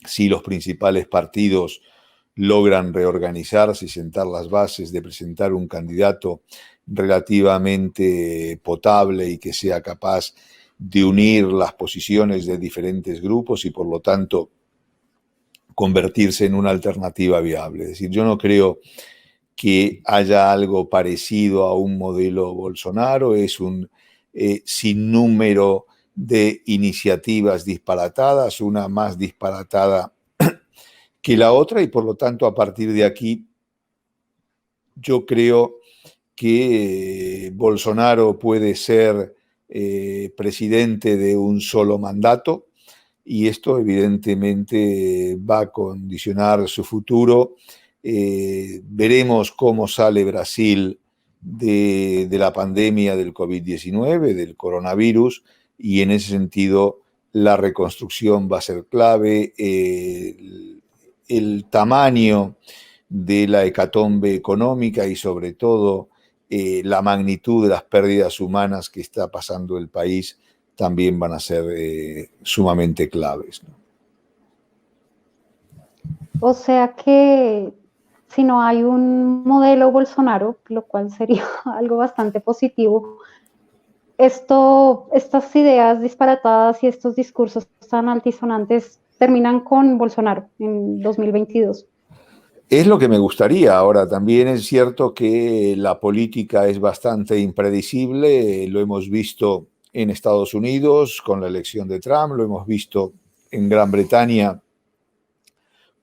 si los principales partidos logran reorganizarse y sentar las bases de presentar un candidato relativamente potable y que sea capaz de unir las posiciones de diferentes grupos y por lo tanto convertirse en una alternativa viable. Es decir, yo no creo que haya algo parecido a un modelo Bolsonaro, es un sinnúmero de iniciativas disparatadas, una más disparatada que la otra, y por lo tanto a partir de aquí yo creo que Bolsonaro puede ser presidente de un solo mandato y esto evidentemente va a condicionar su futuro. Veremos cómo sale Brasil de la pandemia del COVID-19, del coronavirus, y en ese sentido la reconstrucción va a ser clave. El tamaño de la hecatombe económica y sobre todo la magnitud de las pérdidas humanas que está pasando el país también van a ser sumamente claves, ¿no? O sea que si no hay un modelo Bolsonaro, lo cual sería algo bastante positivo, estas ideas disparatadas y estos discursos tan altisonantes terminan con Bolsonaro en 2022. Es lo que me gustaría. Ahora, también es cierto que la política es bastante impredecible. Lo hemos visto en Estados Unidos con la elección de Trump, lo hemos visto en Gran Bretaña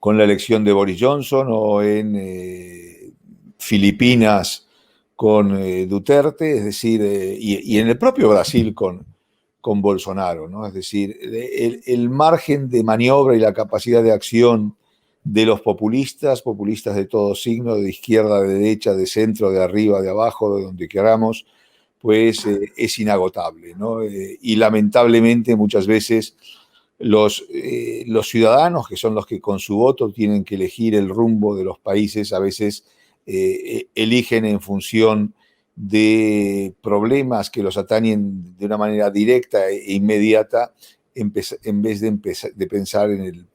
con la elección de Boris Johnson o en Filipinas con Duterte, es decir, y en el propio Brasil con Bolsonaro, ¿no? Es decir, el margen de maniobra y la capacidad de acción de los populistas de todo signo, de izquierda, de derecha, de centro, de arriba, de abajo, de donde queramos, pues es inagotable, ¿no? Y lamentablemente muchas veces los ciudadanos, que son los que con su voto tienen que elegir el rumbo de los países, a veces eligen en función de problemas que los atañen de una manera directa e inmediata, en vez de pensar en el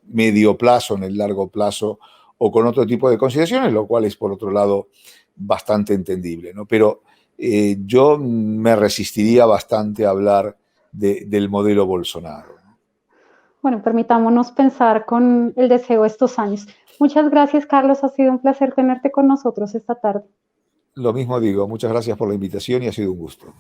medio plazo, en el largo plazo, o con otro tipo de consideraciones, lo cual es, por otro lado, bastante entendible, ¿no? Pero yo me resistiría bastante a hablar del modelo Bolsonaro. Bueno, permitámonos pensar con el deseo estos años. Muchas gracias, Carlos. Ha sido un placer tenerte con nosotros esta tarde. Lo mismo digo, muchas gracias por la invitación y ha sido un gusto.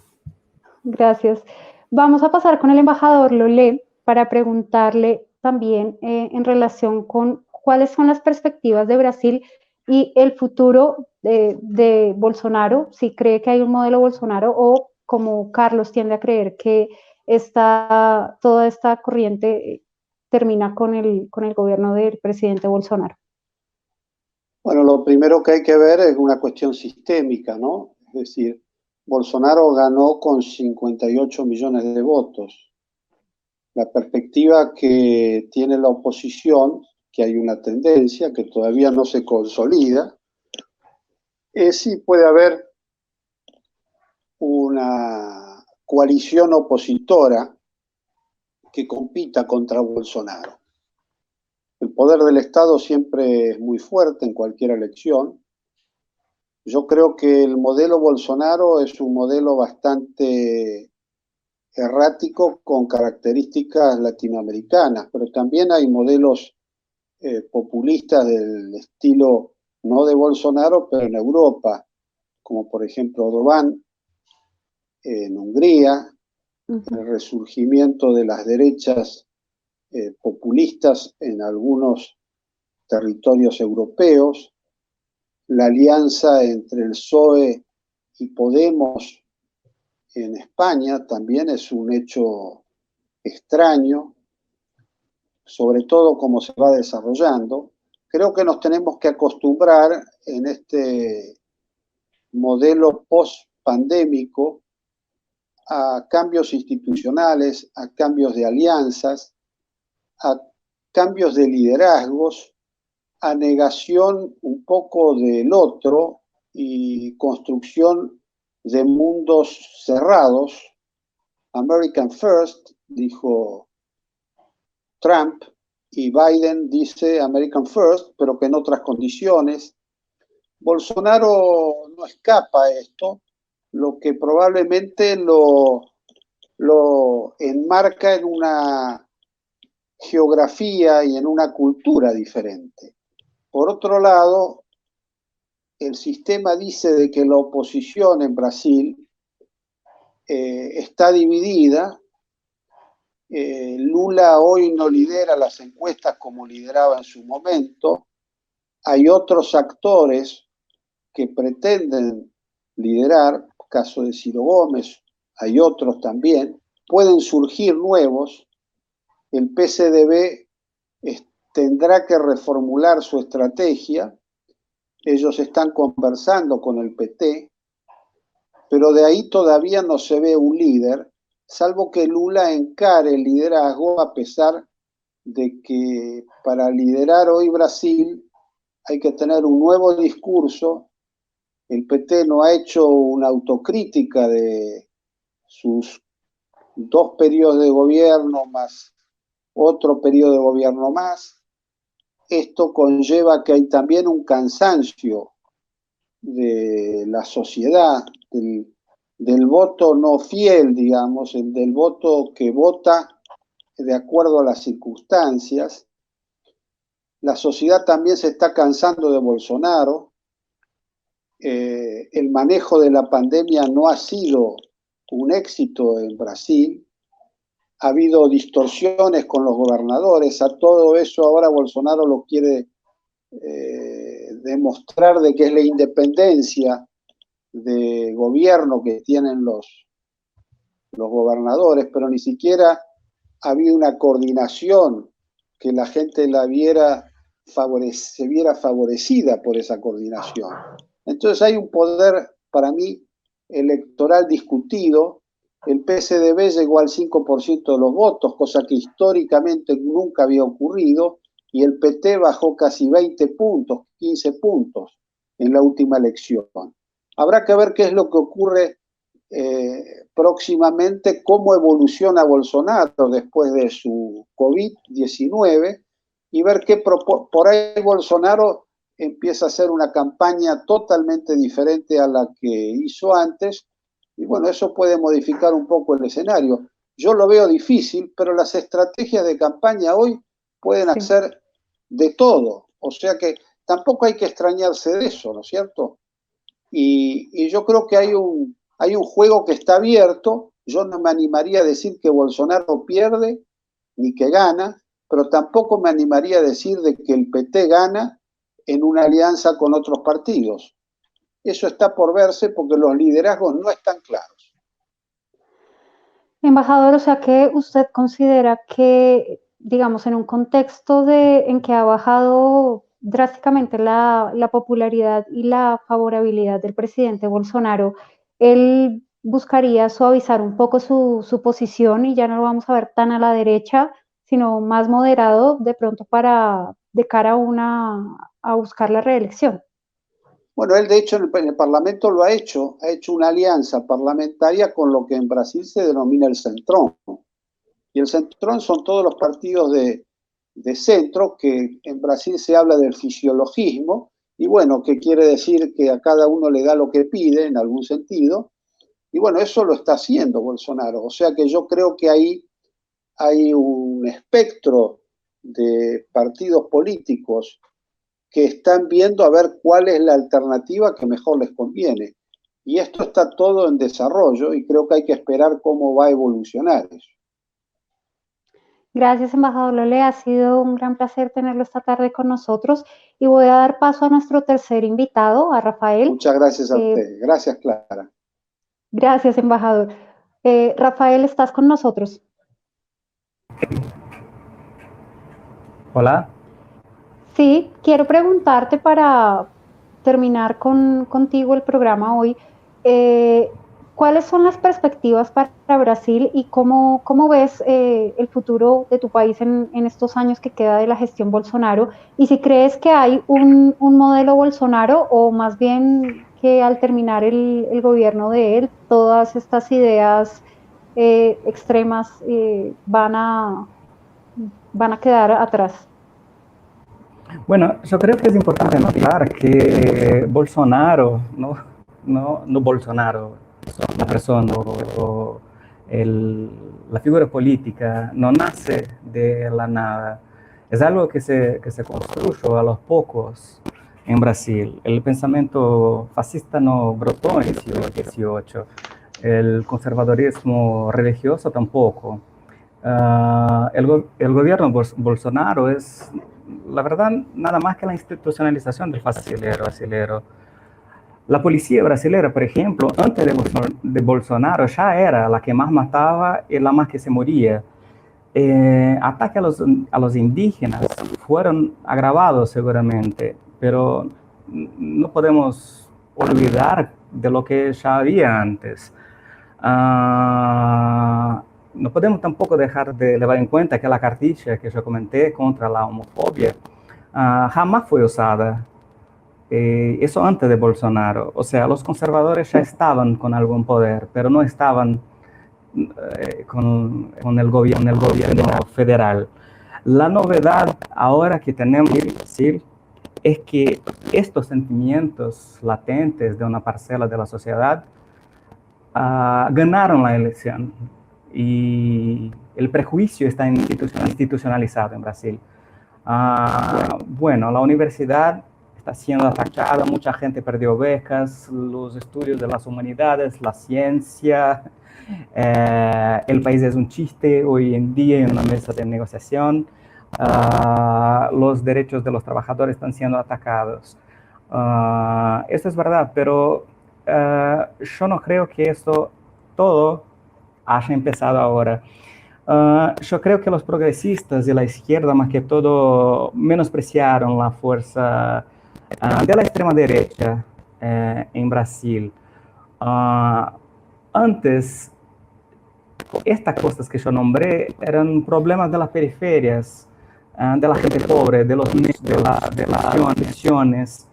Gracias. Vamos a pasar con el embajador Lolé para preguntarle también en relación con cuáles son las perspectivas de Brasil y el futuro de Bolsonaro, si cree que hay un modelo Bolsonaro o como Carlos tiende a creer que toda esta corriente termina con el gobierno del presidente Bolsonaro. Bueno, lo primero que hay que ver es una cuestión sistémica, ¿no? Es decir, Bolsonaro ganó con 58 millones de votos. La perspectiva que tiene la oposición, que hay una tendencia que todavía no se consolida, es si puede haber una coalición opositora que compita contra Bolsonaro. El poder del Estado siempre es muy fuerte en cualquier elección. Yo creo que el modelo Bolsonaro es un modelo bastante errático con características latinoamericanas, pero también hay modelos populistas del estilo, no de Bolsonaro, pero en Europa, como por ejemplo Orbán en Hungría, el resurgimiento de las derechas populistas en algunos territorios europeos, la alianza entre el PSOE y Podemos en España también es un hecho extraño, sobre todo cómo se va desarrollando. Creo que nos tenemos que acostumbrar en este modelo post-pandémico a cambios institucionales, a cambios de alianzas, a cambios de liderazgos, a negación un poco del otro y construcción de mundos cerrados. American First, dijo Trump, y Biden dice American First, pero que en otras condiciones. Bolsonaro no escapa a esto, lo que probablemente lo enmarca en una geografía y en una cultura diferente. Por otro lado, el sistema dice de que la oposición en Brasil está dividida. Lula hoy no lidera las encuestas como lideraba en su momento. Hay otros actores que pretenden liderar, caso de Ciro Gómez, hay otros también. Pueden surgir nuevos. El PCDB tendrá que reformular su estrategia. Ellos están conversando con el PT, pero de ahí todavía no se ve un líder, salvo que Lula encare el liderazgo, a pesar de que para liderar hoy Brasil hay que tener un nuevo discurso. El PT no ha hecho una autocrítica de sus 2 periodos de gobierno más otro periodo de gobierno más. Esto conlleva que hay también un cansancio de la sociedad, del voto no fiel, digamos, del voto que vota de acuerdo a las circunstancias. La sociedad también se está cansando de Bolsonaro. El manejo de la pandemia no ha sido un éxito en Brasil. Ha habido distorsiones con los gobernadores. A todo eso ahora Bolsonaro lo quiere demostrar de que es la independencia de gobierno que tienen los gobernadores, pero ni siquiera ha habido una coordinación que la gente se viera favorecida por esa coordinación. Entonces hay un poder, para mí, electoral discutido. El PSDB llegó al 5% de los votos, cosa que históricamente nunca había ocurrido, y el PT bajó casi 20 puntos, 15 puntos en la última elección. Habrá que ver qué es lo que ocurre próximamente, cómo evoluciona Bolsonaro después de su COVID-19 y ver qué por ahí Bolsonaro empieza a hacer una campaña totalmente diferente a la que hizo antes y bueno, eso puede modificar un poco el escenario. Yo lo veo difícil, pero las estrategias de campaña hoy pueden hacer de todo, o sea que tampoco hay que extrañarse de eso, ¿no es cierto? Y yo creo que hay un juego que está abierto. Yo no me animaría a decir que Bolsonaro pierde ni que gana, pero tampoco me animaría a decir de que el PT gana en una alianza con otros partidos. Eso está por verse porque los liderazgos no están claros. Embajador, o sea que usted considera que, digamos, en un contexto en que ha bajado drásticamente la popularidad y la favorabilidad del presidente Bolsonaro, él buscaría suavizar un poco su posición y ya no lo vamos a ver tan a la derecha, sino más moderado de pronto de cara a buscar la reelección. Bueno, él de hecho en el Parlamento lo ha hecho una alianza parlamentaria con lo que en Brasil se denomina el Centrón. Y el Centrón son todos los partidos de centro, que en Brasil se habla del fisiologismo, y bueno, que quiere decir que a cada uno le da lo que pide en algún sentido, y bueno, eso lo está haciendo Bolsonaro, o sea que yo creo que ahí hay un espectro de partidos políticos que están viendo a ver cuál es la alternativa que mejor les conviene, y esto está todo en desarrollo, y creo que hay que esperar cómo va a evolucionar eso. Gracias, embajador Lole. Ha sido un gran placer tenerlo esta tarde con nosotros y voy a dar paso a nuestro tercer invitado, a Rafael. Muchas gracias a usted. Gracias, Clara. Gracias, embajador. Rafael, ¿estás con nosotros? Hola. Sí, quiero preguntarte para terminar contigo el programa hoy. ¿Cuáles son las perspectivas para Brasil y cómo ves el futuro de tu país en estos años que queda de la gestión Bolsonaro? Y si crees que hay un modelo Bolsonaro o más bien que al terminar el gobierno de él, todas estas ideas extremas van a quedar atrás. Bueno, yo creo que es importante notar que Bolsonaro, no Bolsonaro, la persona o la figura política no nace de la nada. Es algo que se construyó a los pocos en Brasil. El pensamiento fascista no brotó en el siglo XVIII. El conservadurismo religioso tampoco. El gobierno Bolsonaro es, la verdad, nada más que la institucionalización del fascilero brasilero. La policía brasileña, por ejemplo, antes de Bolsonaro ya era la que más mataba y la más que se moría. Ataques a los indígenas fueron agravados seguramente, pero no podemos olvidar de lo que ya había antes. No podemos tampoco dejar de llevar en cuenta que la cartilla que yo comenté contra la homofobia jamás fue usada. Eso antes de Bolsonaro. O sea, los conservadores ya estaban con algún poder, pero no estaban con el gobierno federal. La novedad ahora que tenemos que decir es que estos sentimientos latentes de una parcela de la sociedad ganaron la elección y el prejuicio está institucionalizado en Brasil. Bueno, la universidad está siendo atacada, mucha gente perdió becas, los estudios de las humanidades, la ciencia, el país es un chiste hoy en día en una mesa de negociación, los derechos de los trabajadores están siendo atacados. Esto es verdad, pero yo no creo que esto todo haya empezado ahora. Yo creo que los progresistas y la izquierda, más que todo, menospreciaron la fuerza de la extrema derecha en Brasil. Antes, estas cosas que yo nombré eran problemas de las periferias, de la gente pobre, de las misiones,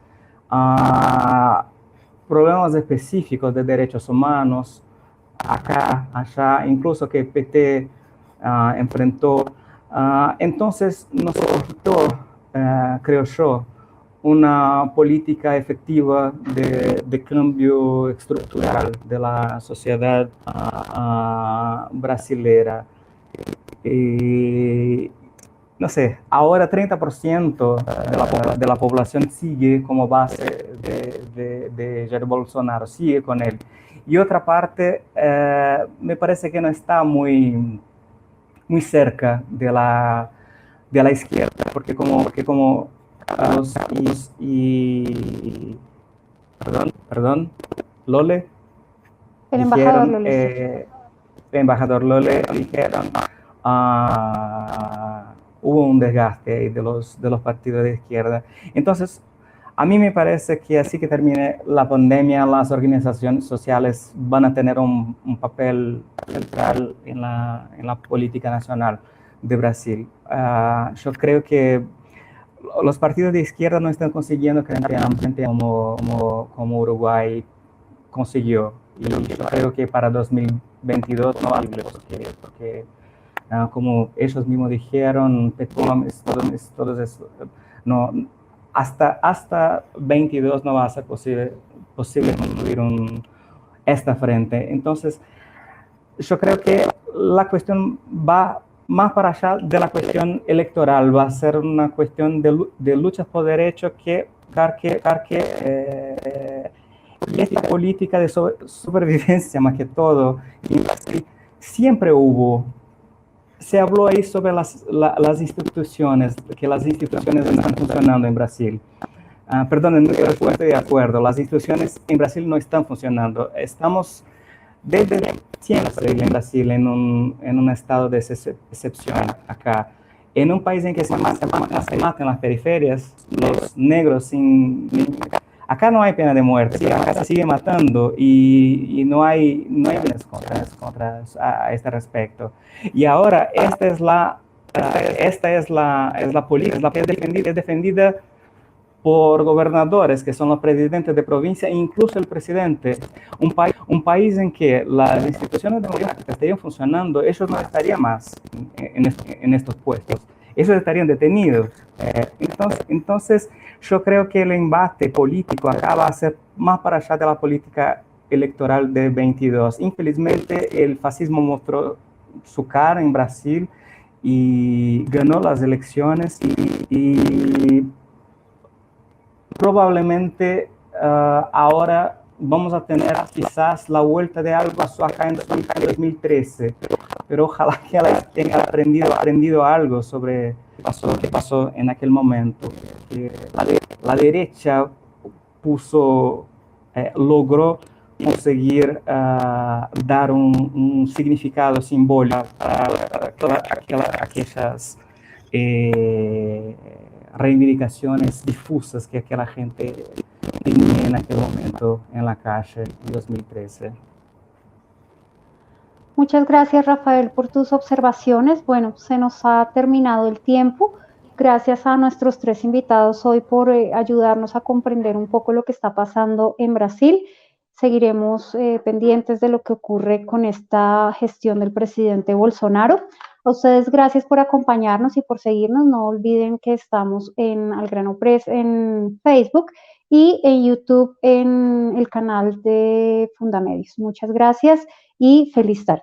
problemas específicos de derechos humanos, acá, allá, incluso que PT enfrentó. Entonces nos faltó, creo yo, una política efectiva de cambio estructural de la sociedad brasilera. Y, no sé, ahora 30% de la población sigue como base de Jair Bolsonaro, sigue con él. Y otra parte me parece que no está muy cerca de la izquierda, porque como Carlos perdón, Lole, El embajador dijeron, Lole, sí. el embajador Lole dijeron, hubo un desgaste ahí de los partidos de izquierda. Entonces, a mí me parece que así que termine la pandemia, las organizaciones sociales van a tener un papel central en la política nacional de Brasil. Yo creo que los partidos de izquierda no están consiguiendo crecer como Uruguay consiguió. Y yo creo que para 2022 no va a ser posible, porque como ellos mismos dijeron, todos eso, no, hasta 22 no va a ser posible construir esta frente. Entonces, yo creo que la cuestión va más para allá de la cuestión electoral, va a ser una cuestión de luchas por derechos que esta política de supervivencia más que todo, y siempre hubo. Se habló ahí sobre las instituciones, que las instituciones no están funcionando en Brasil. Perdón, no estoy de acuerdo, las instituciones en Brasil no están funcionando. Estamos desde siempre en Brasil en un estado de excepción acá. En un país en que se matan las periferias, los negros sin... Acá no hay pena de muerte, ¿sí? Acá se sigue matando y no hay contra a este respecto. Y ahora esta es la política que es defendida por gobernadores que son los presidentes de provincia e incluso el presidente. Un país en que las instituciones democráticas estarían funcionando, ellos no estarían más en estos puestos, ellos estarían detenidos. Entonces, yo creo que el embate político acá va a ser más para allá de la política electoral de 22. Infelizmente, el fascismo mostró su cara en Brasil y ganó las elecciones y probablemente ahora vamos a tener quizás la vuelta de algo acá en 2013, pero ojalá que tenga aprendido algo sobre lo que pasó en aquel momento. La derecha logró conseguir dar un significado simbólico para aquellas reivindicaciones difusas que aquella gente tenía en aquel momento en la calle en 2013. Muchas gracias, Rafael, por tus observaciones. Bueno, se nos ha terminado el tiempo. Gracias a nuestros tres invitados hoy por ayudarnos a comprender un poco lo que está pasando en Brasil. Seguiremos pendientes de lo que ocurre con esta gestión del presidente Bolsonaro. A ustedes gracias por acompañarnos y por seguirnos. No olviden que estamos en Algrano Press en Facebook y en YouTube en el canal de Fundamedios. Muchas gracias y feliz tarde.